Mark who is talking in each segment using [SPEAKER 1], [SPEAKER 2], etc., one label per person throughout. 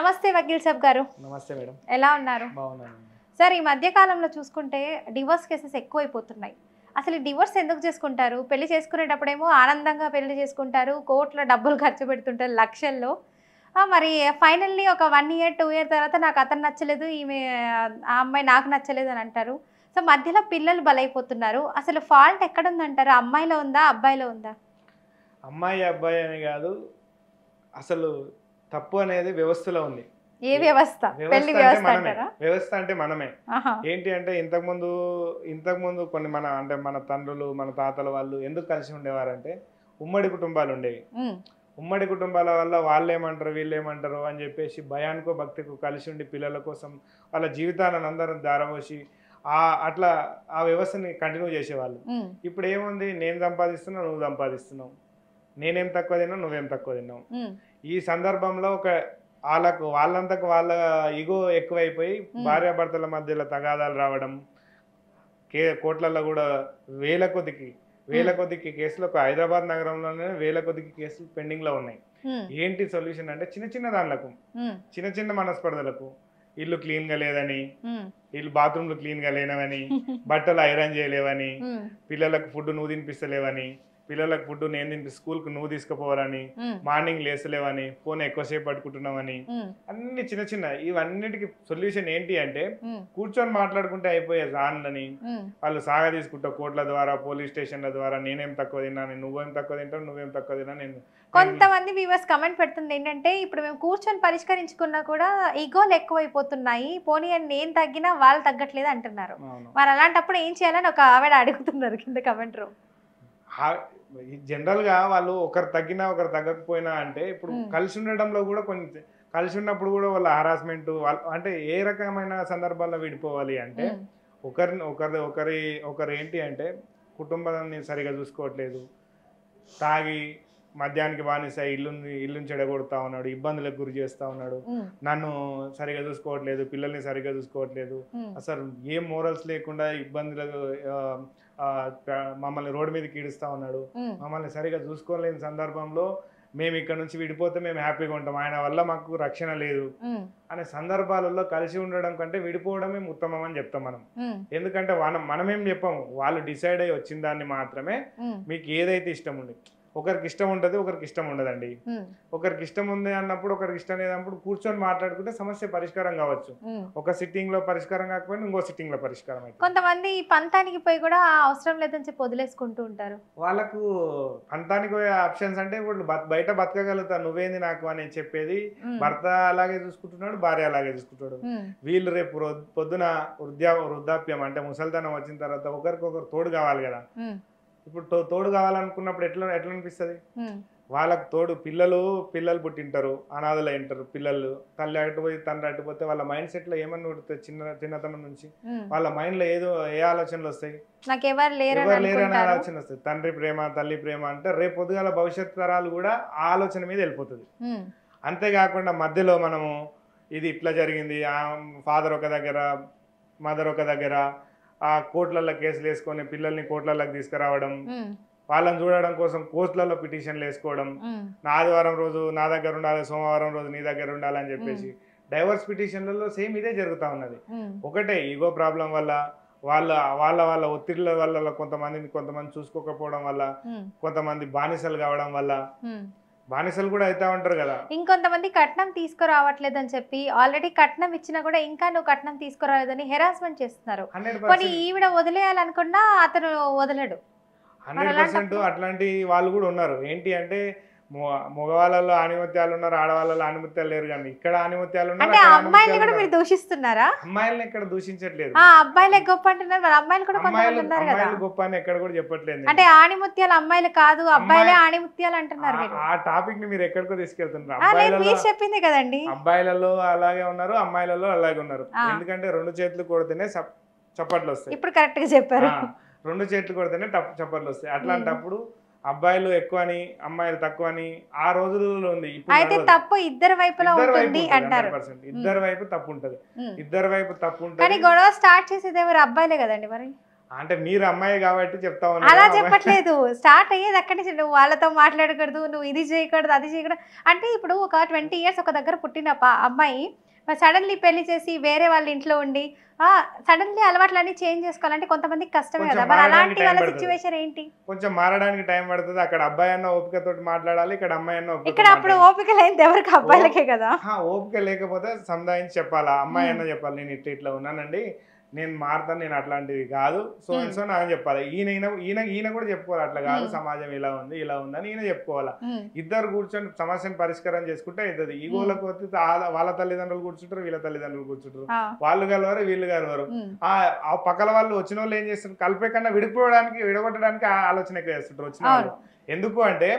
[SPEAKER 1] నమస్తే వకీల్ సాబ్ గారు.
[SPEAKER 2] నమస్తే మేడం.
[SPEAKER 1] ఎలా ఉన్నారు?
[SPEAKER 2] బాగున్నాను.
[SPEAKER 1] సార్, ఈ మధ్య కాలంలో చూసుకుంటే డివోర్స్ కేసెస్ ఎక్కువైపోతున్నాయి. అసలు డివోర్స్ ఎందుకు చేసుకుంటారు? పెళ్లి చేసుకునేటప్పుడేమో ఆనందంగా పెళ్లి చేసుకుంటారు, కోట్ల డబ్బులు ఖర్చు పెడుతుంటారు లక్షల్లో. మరి ఫైనల్లీ ఒక 1 ఇయర్ 2 ఇయర్ తర్వాత నాకు అతను నచ్చలేదు, ఈమె ఆ అమ్మాయి నాకు నచ్చలేదు అని అంటారు. సో మధ్యలో పిల్లలు బలైపోతున్నారు. అసలు ఫాల్ట్ ఎక్కడుందంటారు? అమ్మాయిలో ఉందా, అబ్బాయిలో ఉందా?
[SPEAKER 2] అమ్మాయి అబ్బాయి అని కాదు, అసలు తప్పు అనేది వ్యవస్థలో ఉంది.
[SPEAKER 1] ఏ వ్యవస్థ? పెళ్లి వ్యవస్థ అంటారా?
[SPEAKER 2] వ్యవస్థ అంటే మనమే. ఏంటి అంటే ఇంతకుముందు కొన్ని మన తండ్రులు మన తాతల వాళ్ళు ఎందుకు కలిసి ఉండేవారంటే ఉమ్మడి కుటుంబాలు ఉండేవి. ఉమ్మడి కుటుంబాల వల్ల వాళ్ళు ఏమంటారు వీళ్ళు ఏమంటారు అని చెప్పేసి భయానికో భక్తికో కలిసి ఉండి పిల్లల కోసం వాళ్ళ జీవితాలను అందరం దారపోసి అట్లా ఆ వ్యవస్థని కంటిన్యూ చేసేవాళ్ళు. ఇప్పుడు ఏముంది, నేను సంపాదిస్తున్నా నువ్వు సంపాదిస్తున్నావు, నేనేం తక్కువ తిన్నావు నువ్వేం తక్కువ తిన్నావు. ఈ సందర్భంలో వాళ్ళంతకు వాళ్ళ ఈగో ఎక్కువైపోయి భార్యాభర్తల మధ్యలో తగాదాలు రావడం, కోట్లలో కూడా వేల కొద్దికి కేసులు ఒక హైదరాబాద్ నగరంలోనే వేల కొద్దికి కేసులు పెండింగ్ లో ఉన్నాయి. ఏంటి సొల్యూషన్ అంటే చిన్న దానిలకు, చిన్న మనస్పర్ధలకు, ఇల్లు క్లీన్ గా లేదని, ఇల్లు బాత్రూమ్లు క్లీన్ గా లేనవని, బట్టలు ఐరన్ చేయలేవని, పిల్లలకు ఫుడ్ నువ్వు తినిపిస్తలేవని, పిల్లలకు ఫుడ్ నేను తినిపి స్కూల్కి నువ్వు తీసుకుపోవాలని, మార్నింగ్ లేసలేవని, ఫోన్ ఎక్కువసేపు పట్టుకుంటున్నావని, అన్ని చిన్న ఇవన్నిటికి సొల్యూషన్ ఏంటి అంటే కూర్చొని మాట్లాడుకుంటే అయిపోయే దానిని వాళ్ళు సాగా తీసుకుంటా కోర్టుల ద్వారా పోలీస్ స్టేషన్ల ద్వారా నేనేం తక్కువ తిన్నాను, నువ్వేం తక్కువ తింటావు, నువ్వేం తక్కువ తిన్నా. నేను
[SPEAKER 1] కొంతమంది వ్యూవర్స్ కమెంట్ పెడుతుంది ఏంటంటే, ఇప్పుడు మేము కూర్చొని పరిష్కరించుకున్నా కూడా ఈగోలు ఎక్కువైపోతున్నాయి, పోనీ అని నేను తగ్గినా వాళ్ళు తగ్గట్లేదు అంటున్నారు. మరి అలాంటప్పుడు ఏం చేయాలని ఒక ఆవిడ అడుగుతున్నారు కింద కమెంట్ రూమ్.
[SPEAKER 2] జనరల్ గా వాళ్ళు ఒకరు తగ్గినా ఒకరు తగ్గకపోయినా అంటే ఇప్పుడు కలిసి ఉండడంలో కూడా కొన్ని కలిసి ఉన్నప్పుడు కూడా వాళ్ళ హరాస్మెంట్ అంటే ఏ రకమైన సందర్భాల్లో విడిపోవాలి అంటే ఒకరు ఏంటి అంటే కుటుంబాన్ని సరిగా చూసుకోవట్లేదు, తాగి మద్యానికి బానిస ఇల్లుని చెడగొడతా ఉన్నాడు, ఇబ్బందులకు గురి చేస్తా ఉన్నాడు, నన్ను సరిగా చూసుకోవట్లేదు, పిల్లల్ని సరిగా చూసుకోవట్లేదు, అసలు ఏం మోరల్స్ లేకుండా ఇబ్బందులకు మమ్మల్ని రోడ్డు మీదకి ఈడుస్తా ఉన్నాడు, మమ్మల్ని సరిగా చూసుకోలేని సందర్భంలో మేము ఇక్కడ నుంచి విడిపోతే మేము హ్యాపీగా ఉంటాం, ఆయన వల్ల మాకు రక్షణ లేదు అనే సందర్భాలలో కలిసి ఉండడం కంటే విడిపోవడమే ఉత్తమం అని చెప్తాం మనం. ఎందుకంటే మనమేం చెప్పాము, వాళ్ళు డిసైడ్ అయ్యి వచ్చిన దాన్ని మాత్రమే మీకు ఏదైతే ఇష్టం ఉంది. ఒకరికి ఇష్టం ఉంటుంది, ఒకరికి ఇష్టం ఉండదండి. ఒకరికి ఇష్టం ఉంది అన్నప్పుడు ఒకరికి ఇష్టం లేదన్నప్పుడు కూర్చొని మాట్లాడుకుంటే సమస్య పరిష్కారం కావచ్చు. ఒక సిట్టింగ్ లో పరిష్కారం కాకపోయినా ఇంకో సిట్టింగ్ లో పరిష్కారం అయితే.
[SPEAKER 1] కొంతమంది పంతానికి పోయి కూడా అవసరం లేదని చెప్పి వదిలేసుకుంటూ ఉంటారు.
[SPEAKER 2] వాళ్ళకు పంతానికి పోయే ఆప్షన్స్ అంటే ఇప్పుడు బయట బతకగలుగుతా నువ్వేంది నాకు అని చెప్పేది భర్త అలాగే చూసుకుంటున్నాడు, భార్య అలాగే చూసుకుంటాడు. వీళ్ళు రేపు పొద్దున వృద్ధాప్యం అంటే ముసలితనం వచ్చిన తర్వాత ఒకరికొకరు తోడు కావాలి కదా. ఇప్పుడు తోడు కావాలనుకున్నప్పుడు ఎట్లా అనిపిస్తుంది, వాళ్ళకు తోడు పిల్లలు పుట్టింటారు, అనాథలు అయింటారు పిల్లలు, తల్లి అటుపోయి తండ్రి అటుపోతే వాళ్ళ మైండ్ సెట్ లో ఏమన్నా ఉంటుంది చిన్నతనం నుంచి వాళ్ళ మైండ్ లో ఏ ఆలోచనలు వస్తాయి, ఎవరు లేరని ఆలోచన వస్తాయి. తండ్రి ప్రేమ తల్లి ప్రేమ అంటే రేపు పొద్దుగాల భవిష్యత్ తరాలు కూడా ఆ ఆలోచన మీద వెళ్ళిపోతుంది. అంతేకాకుండా మధ్యలో మనము ఇది ఇట్లా జరిగింది, ఆ ఫాదర్ ఒక దగ్గర మదర్ ఒక దగ్గర ఆ కోర్టులలో కేసులు వేసుకొని పిల్లల్ని కోర్టులకు తీసుకురావడం, వాళ్ళని చూడడం కోసం కోర్టులలో పిటిషన్లు వేసుకోవడం, ఆదివారం రోజు నా దగ్గర ఉండాలి, సోమవారం రోజు నీ దగ్గర ఉండాలని చెప్పేసి డైవర్స్ పిటిషన్లలో సేమ్ ఇదే జరుగుతూ ఉన్నది. ఒకటే ఈగో ప్రాబ్లం వల్ల వాళ్ళ ఒత్తిడిల వల్ల కొంతమంది చూసుకోకపోవడం వల్ల, కొంతమంది బానిసలు కావడం వల్ల, బానిసలు కూడా అవుతా ఉంటారు కదా.
[SPEAKER 1] ఇంకొంతమంది కట్నం తీసుకురావట్లేదు అని చెప్పి ఆల్రెడీ కట్నం ఇచ్చినా కూడా ఇంకా నువ్వు కట్నం తీసుకురాలేదని హెరాస్మెంట్ చేస్తున్నారు. కానీ ఈవిడ వదిలేయాలనుకున్నా అతను వదలడు.
[SPEAKER 2] 100% అట్లాంటి వాళ్ళు కూడా ఉన్నారు. ఏంటి అంటే మగవాళ్ళలో ఆణిముత్యాలు ఉన్నారు, ఆడవాళ్ళలో ఆణిముత్యాలు లేరు. కానీ ఇక్కడ ఆణిముత్యాలు
[SPEAKER 1] ఉన్నారు. అమ్మాయిల్ని కూడా మీరు దూషిస్తున్నారా?
[SPEAKER 2] అమ్మాయిల్ని ఇక్కడ దూషించట్లేదు,
[SPEAKER 1] అబ్బాయిలే గొప్ప అంటున్నారు. అమ్మాయిలు కూడా
[SPEAKER 2] అమ్మాయిలు గొప్ప అని ఎక్కడ కూడా చెప్పట్లేదు.
[SPEAKER 1] అంటే ఆణిముత్యాలు అమ్మాయిలు కాదు, అబ్బాయిలే ఆణిముత్యాలు అంటున్నారు.
[SPEAKER 2] ఆ టాపిక్ ని మీరు ఎక్కడికో తీసుకెళ్తున్నారు.
[SPEAKER 1] మీరు చెప్పింది కదండి,
[SPEAKER 2] అబ్బాయిలలో అలాగే ఉన్నారు, అమ్మాయిలలో అలాగే ఉన్నారు. ఎందుకంటే 2 చేతులు కొడితేనే చప్పట్లు వస్తాయి.
[SPEAKER 1] ఇప్పుడు కరెక్ట్ గా చెప్పారు.
[SPEAKER 2] 2 చేతులు కొడితేనే చప్పట్లు వస్తాయి. అట్లాంటప్పుడు అబ్బాయిలు ఎక్కువ అని అమ్మాయిలు తక్కువ అని ఆ రోజులలో ఉంది.
[SPEAKER 1] అయితే తప్పు ఇద్దరు వైపులా ఉంటుంది అంటారు.
[SPEAKER 2] 100% ఇద్దరు వైపు తప్పు ఉంటది, ఇద్దరు వైపు తప్పు ఉంటది.
[SPEAKER 1] కానీ గొడవ స్టార్ట్ చేసేది ఎవరు? అబ్బాయిలే కదండి. మరి
[SPEAKER 2] అంటే మీరు అమ్మాయి కాబట్టి చెప్తా
[SPEAKER 1] అలా
[SPEAKER 2] ఉన్నారు
[SPEAKER 1] చెప్పట్లేదు. స్టార్ట్ అయ్యేది అక్కడి నుంచి. నువ్వు వాళ్ళతో మాట్లాడకూడదు, నువ్వు ఇది చేయకూడదు, అది చేయకూడదు. అంటే ఇప్పుడు ఒక 20 ఇయర్స్ ఒక దగ్గర పుట్టిన అమ్మాయి సడన్లీ పెళ్లి చేసి వేరే వాళ్ళ ఇంట్లో ఉండి సడన్లీ అలవాట్లన్నీ చేంజ్ చేసుకోవాలంటే కొంతమందికి కష్టమే
[SPEAKER 2] కొంచెం
[SPEAKER 1] కదా. మరి
[SPEAKER 2] మారడానికి
[SPEAKER 1] అలాంటి
[SPEAKER 2] టైం
[SPEAKER 1] వాళ్ళ
[SPEAKER 2] పడుతుంది.
[SPEAKER 1] సిచ్యువేషన్ ఏంటి?
[SPEAKER 2] కొంచెం మారడానికి టైం పడుతుంది. అక్కడ అబ్బాయి అన్న ఓపికతోటి మాట్లాడాలి, ఇక్కడ అమ్మాయి అన్న ఓపిక
[SPEAKER 1] ఇక్కడ అప్పుడు ఓపిక లేనిది ఎవరికి? అబ్బాయిలకే కదా.
[SPEAKER 2] ఓపిక లేకపోతే సముదాయించి చెప్పాలా, అమ్మాయి అన్న చెప్పాలి, నేను ఇట్లా ఉన్నానండి, నేను మారుతాను, నేను అట్లాంటిది కాదు, సో అండ్ సో నాకు చెప్పాలి. ఈయన కూడా చెప్పుకోవాలి, అట్లా కాదు, సమాజం ఇలా ఉంది ఇలా ఉందని ఈయన చెప్పుకోవాలా. ఇద్దరు కూర్చొని సమస్యను పరిష్కారం చేసుకుంటే అవుతుంది. ఈగోలకు వస్తే వాళ్ళ తల్లిదండ్రులు కూర్చుంటారు, వీళ్ళ తల్లిదండ్రులు కూర్చుంటారు, వాళ్ళు కలవరు వీళ్ళు కలవరు. ఆ పక్కల వాళ్ళు వచ్చిన వాళ్ళు ఏం చేస్తారు, కలిపే కన్నా విడగొట్టడానికి ఆలోచన ఎక్కువ చేస్తుంటారు వచ్చిన వాళ్ళు. ఎందుకు అంటే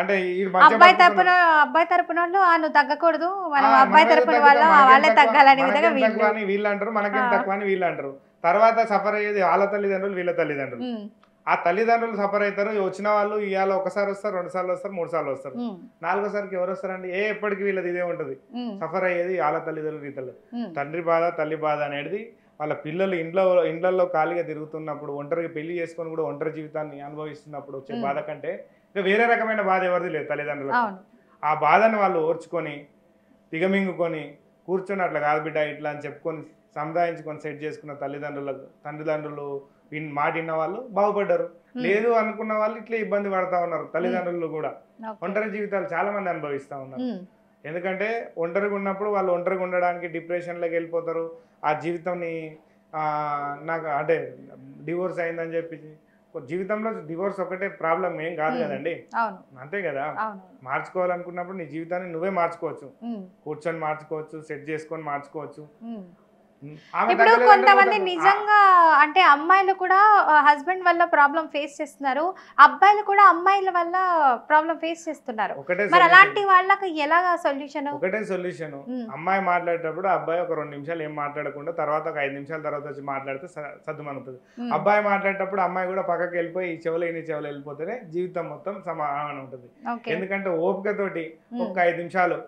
[SPEAKER 1] అబ్బాయి తరపున వాళ్ళు నువ్వు తగ్గకూడదు, మనం అబ్బాయి తరపున వాళ్ళే తగ్గాలని
[SPEAKER 2] వీళ్ళు అంటారు, మనకేం తక్కువ అని వీళ్ళు అంటారు. తర్వాత సఫర్ అయ్యేది వాళ్ళ తల్లిదండ్రులు వీళ్ళ తల్లిదండ్రులు. ఆ తల్లిదండ్రులు సఫర్ అవుతారు. వచ్చిన వాళ్ళు ఇవాళ ఒకసారి వస్తారు, 2 సార్లు వస్తారు, 3 సార్లు వస్తారు, 4సారికి ఎవరు వస్తారండి? ఎప్పటికీ వీళ్ళది ఇదే ఉంటది. సఫర్ అయ్యేది వాళ్ళ తల్లిదండ్రులు వీళ్ళు. తండ్రి బాధ తల్లి బాధ అనేది వాళ్ళ పిల్లలు ఇండ్లలో ఖాళీగా తిరుగుతున్నప్పుడు, ఒంటరిగా పెళ్లి చేసుకొని కూడా ఒంటరి జీవితాన్ని అనుభవిస్తున్నప్పుడు వచ్చే బాధ కంటే ఇంకా వేరే రకమైన బాధ ఎవరిది లేదు తల్లిదండ్రులకు. ఆ బాధను వాళ్ళు ఓర్చుకొని దిగమింగుకొని కూర్చొని అట్లా కాదు బిడ్డ ఇట్లా అని చెప్పుకొని సముదాయించుకొని సెట్ చేసుకున్న తండ్రిదండ్రులు మాట విన్న వాళ్ళు బాగుపడ్డారు. లేదు అనుకున్న వాళ్ళు ఇట్లా ఇబ్బంది పడతా ఉన్నారు. తల్లిదండ్రులు కూడా ఒంటరి జీవితాలు చాలా మంది అనుభవిస్తూ ఉన్నారు. ఎందుకంటే ఒంటరిగా ఉన్నప్పుడు వాళ్ళు ఒంటరిగా ఉండడానికి డిప్రెషన్లోకి వెళ్ళిపోతారు. ఆ జీవితాన్ని నాకు అంటే డివోర్స్ అయిందని చెప్పి జీవితంలో డివోర్స్ ఒకటే ప్రాబ్లం ఏం కాదు కదండి, అంతే కదా. మార్చుకోవాలనుకున్నప్పుడు నీ జీవితాన్ని నువ్వే మార్చుకోవచ్చు, కూర్చొని మార్చుకోవచ్చు, సెట్ చేసుకొని మార్చుకోవచ్చు.
[SPEAKER 1] ఇప్పుడు కొంతమంది నిజంగా అంటే అమ్మాయిలు కూడా హస్బెండ్ వల్ల ప్రాబ్లం ఫేస్ చేస్తున్నారు, అబ్బాయిలు కూడా అమ్మాయిల వల్ల ప్రాబ్లం ఫేస్ చేస్తున్నారు. మరి అలాంటి వాళ్ళకి ఎలాగా సొల్యూషన్?
[SPEAKER 2] ఒకటే సొల్యూషన్, అమ్మాయి మాట్లాడేటప్పుడు అబ్బాయి ఒక 2 నిమిషాలు ఏం మాట్లాడకుండా తర్వాత ఒక 5 నిమిషాల తర్వాత వచ్చి మాట్లాడితే సద్దుమనుతుంది. అబ్బాయి మాట్లాడేటప్పుడు అమ్మాయి కూడా పక్కకి వెళ్ళిపోయి ఈ చెవులు వెళ్ళిపోతేనే జీవితం మొత్తం సమానం ఉంటుంది. ఎందుకంటే ఓపికతోటి ఒక 5 నిమిషాలు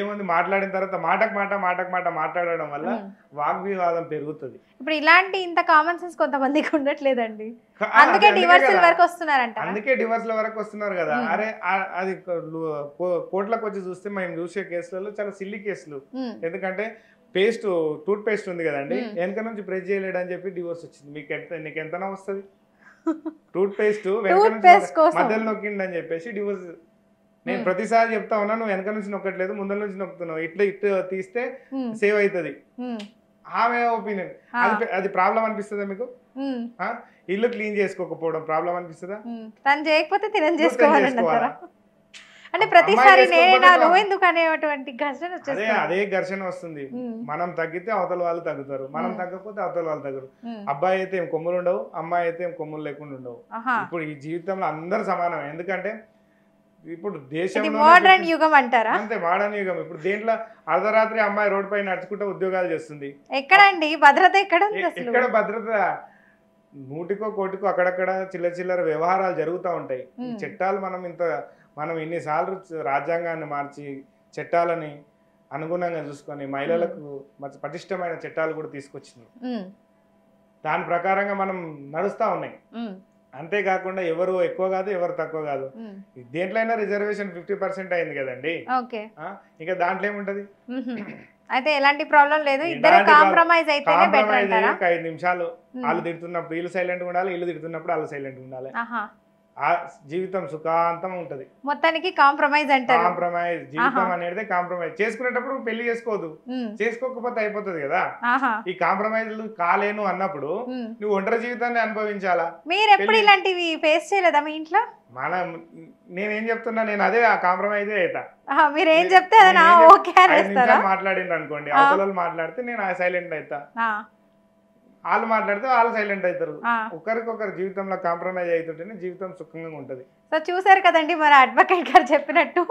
[SPEAKER 2] ఏముంది మాట్లాడిన తర్వాత మాటకు మాట మాట్లాడడం వల్ల వాగ్వివాదం పెరుగుతుంది.
[SPEAKER 1] ఇప్పుడు ఇలాంటి ఇంత కామన్ సెన్స్ కొంతమందికి ఉండట్లేదండి, అందుకే డివోర్స్ వరకు వస్తున్నారంట.
[SPEAKER 2] అందుకే డివోర్స్ల వరకు వస్తున్నారు కదా. అరే అది కోర్టులకు వచ్చి చూస్తే మేము చూసే కేసులలో చాలా సిల్లీ కేసులు. ఎందుకంటే టూత్ పేస్ట్ ఉంది కదండి, వెనక నుంచి ప్రెస్ చేయలేడు అని చెప్పి డివోర్స్ వచ్చింది. నీకు ఎంతనా వస్తుంది? టూత్ పేస్ట్ మధ్యలో నొక్కిండి అని చెప్పేసి డివోర్స్. నేను ప్రతిసారి చెప్తా ఉన్నా, నువ్వు వెనక నుంచి నొక్కట్లేదు, ముందర నుంచి నొక్కుతున్నావు, ఇట్లా తీస్తే సేవ్ అవుతుంది. ఆమె ఒపీనియన్. అది ప్రాబ్లం అనిపిస్తుందా మీకు? ఇల్లు క్లీన్ చేసుకోకపోవడం ప్రాబ్లం అనిపిస్తుందా?
[SPEAKER 1] తను చేయకపోతే తినని చేసుకోవాలంటారా? అంటే ప్రతిసారి ఎందుకు అనేటువంటి ఘర్షణ వచ్చేది.
[SPEAKER 2] అదే ఘర్షణ వస్తుంది. మనం తగ్గితే అవతల వాళ్ళు తగ్గుతారు, మనం తగ్గకపోతే అవతల వాళ్ళు తగ్గరు. అబ్బాయి అయితే ఏం కొమ్ములు ఉండవు, అమ్మాయి అయితే ఏం కొమ్ములు లేకుండా ఉండవు. ఇప్పుడు ఈ జీవితంలో అందరు సమానం. ఎందుకంటే ఇప్పుడు దేశంలో
[SPEAKER 1] మోడర్న్ యుగం అంటారా?
[SPEAKER 2] అంతే, మోడర్న్ యుగం. ఇప్పుడు దేంట్లో అర్ధరాత్రి అమ్మాయి రోడ్డు పై నడుచుకుంటే ఉద్యోగాలు చేస్తుంది.
[SPEAKER 1] ఎక్కడండి భద్రత? ఎక్కడ
[SPEAKER 2] భద్రత? 100కో 1 అక్కడక్కడ చిల్లర వ్యవహారాలు జరుగుతూ ఉంటాయి. ఈ చట్టాలు మనం ఇన్నిసార్లు రాజ్యాంగాన్ని మార్చి చట్టాలని అనుగుణంగా చూసుకొని మహిళలకు పటిష్టమైన చట్టాలు కూడా తీసుకొచ్చింది. దాని ప్రకారంగా మనం నడుస్తూ ఉన్నాయి. అంతేకాకుండా ఎవరు ఎక్కువ కాదు, ఎవరు తక్కువ కాదు. దేంట్లో అయినా రిజర్వేషన్ 50% అయింది కదండి. ఇంకా దాంట్లో ఏముంటది?
[SPEAKER 1] అయితే ఎలాంటి ప్రాబ్లం లేదు, ఇద్దరు కాంప్రమైజ్ అయితేనే బెటర్ అంటారా?
[SPEAKER 2] 5 నిమిషాలు వాళ్ళు తిడుతున్నప్పుడు వీళ్ళు సైలెంట్ ఉండాలి, వీళ్ళు తిడుతున్నప్పుడు వాళ్ళు సైలెంట్ ఉండాలి. ఆ జీవితం సుఖాంతం ఉంటది.
[SPEAKER 1] మొత్తానికి కాంప్రమైజ్ అంటారు.
[SPEAKER 2] కాంప్రమైజ్ జీవితం అనేది కాంప్రమైజ్. చేసుకునేటప్పుడు పెళ్లి చేసుకోవద్దు, చేసుకోకపోతే అయిపోతుంది కదా. ఈ కాంప్రమైజ్ కాలేను అన్నప్పుడు నువ్వు ఒంటరి జీవితాన్ని అనుభవించాలా?
[SPEAKER 1] మీరు ఎప్పుడు ఇలాంటివి ఫేస్ చేయలేదా మీ ఇంట్లో?
[SPEAKER 2] నేనేం చెప్తున్నా, నేను అదే ఆ కాంప్రమైజే అవుతా.
[SPEAKER 1] మీరు ఏం చెప్తే
[SPEAKER 2] మాట్లాడిండ్రు అనుకోండి, అవతల మాట్లాడితే నేను సైలెంట్ అవుతా, వాళ్ళు మాట్లాడితే వాళ్ళు సైలెంట్ అవుతారు. ఒకరికొకరు జీవితంలో కాంప్రమైజ్ అవుతుంటేనే జీవితం సుఖంగా ఉంటుంది.
[SPEAKER 1] సో చూసారు కదండి, మరి అడ్వకేట్ గారు చెప్పినట్టు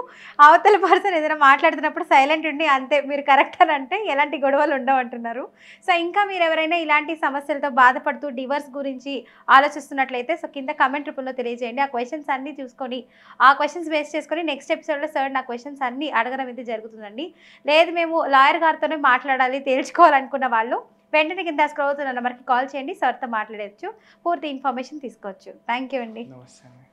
[SPEAKER 1] అవతల పర్సన్ ఏదైనా మాట్లాడుతున్నప్పుడు సైలెంట్ ఉండి అంతే, మీరు కరెక్ట్ అని అంటే ఎలాంటి గొడవలు ఉండవు అంటున్నారు. సో ఇంకా మీరు ఎవరైనా ఇలాంటి సమస్యలతో బాధపడుతూ డివోర్స్ గురించి ఆలోచిస్తున్నట్లయితే సో కింద కామెంట్ రూపంలో తెలియజేయండి. ఆ క్వశ్చన్స్ అన్ని చూసుకొని ఆ క్వశ్చన్స్ బేస్ చేసుకొని నెక్స్ట్ ఎపిసోడ్లో సార్ నా క్వశ్చన్స్ అన్ని అడగడం అయితే జరుగుతుందండి. లేదు మేము లాయర్ గారితోనే మాట్లాడాలి తేల్చుకోవాలనుకున్న వాళ్ళు వెంటనే కింద స్క్రోల్ అవుతున్న నెంబర్కి కాల్ చేయండి, సార్తో మాట్లాడచ్చు, పూర్తి ఇన్ఫర్మేషన్ తీసుకోవచ్చు. థ్యాంక్ యూ అండి.
[SPEAKER 2] నమస్తే.